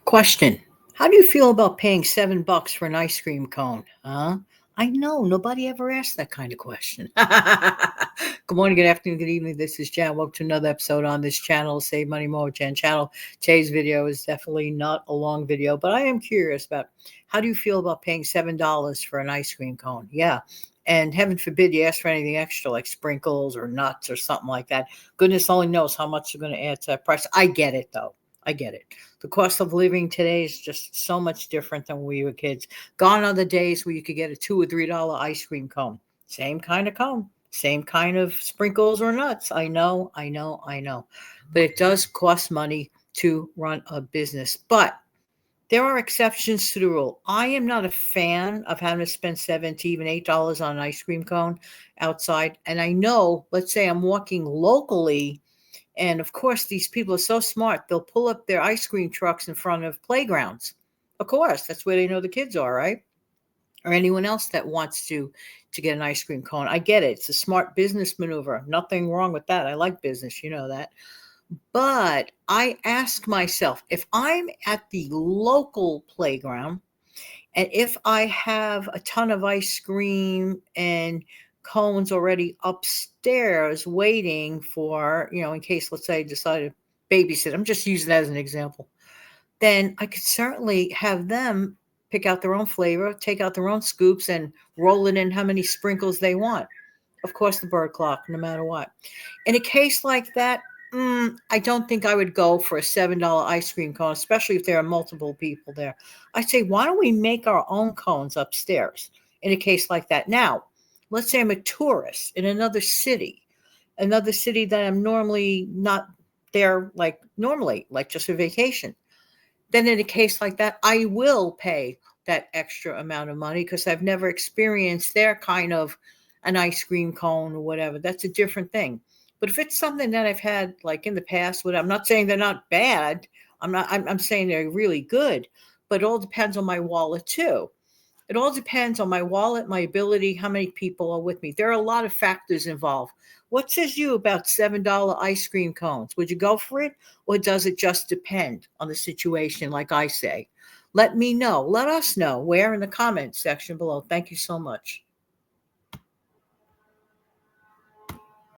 Question. How do you feel about paying $7 for an ice cream cone? Huh? I know nobody ever asked that kind of question. Good morning, good afternoon, good evening. This is Jan. Welcome to another episode on this channel, Save Money More with Jan channel. Today's video is definitely not a long video, but I am curious about how do you feel about paying $7 for an ice cream cone? Yeah. And heaven forbid you ask for anything extra like sprinkles or nuts or something like that. Goodness only knows how much you're going to add to that price. I get it though. I get it. The cost of living today is just so much different than when we were kids. Gone are the days where you could get a $2 or $3 ice cream cone. Same kind of cone, same kind of sprinkles or nuts. I know. But it does cost money to run a business. But there are exceptions to the rule. I am not a fan of having to spend $7 to even $8 on an ice cream cone outside. And I know, let's say I'm walking locally, and of course, these people are so smart. They'll pull up their ice cream trucks in front of playgrounds. Of course, that's where they know the kids are, right? Or anyone else that wants to get an ice cream cone. I get it. It's a smart business maneuver. Nothing wrong with that. I like business, you know that. But I ask myself, if I'm at the local playground and if I have a ton of ice cream and cones already upstairs waiting for, in case, let's say I decide to babysit, I'm just using that as an example, then I could certainly have them pick out their own flavor, take out their own scoops, and roll it in how many sprinkles they want. Of course, the bird clock, no matter what. In a case like that, I don't think I would go for a $7 ice cream cone, especially if there are multiple people there. I say, why don't we make our own cones upstairs in a case like that? Now, let's say I'm a tourist in another city that I'm normally not there like normally, like just a vacation. Then in a case like that, I will pay that extra amount of money because I've never experienced their kind of an ice cream cone or whatever. That's a different thing. But if it's something that I've had like in the past, I'm not saying they're not bad. I'm saying they're really good, but it all depends on my wallet too. It all depends on my wallet, my ability, how many people are with me. There are a lot of factors involved. What says you about $7 ice cream cones? Would you go for it? Or does it just depend on the situation, like I say? Let me know. Let us know where in the comments section below. Thank you so much.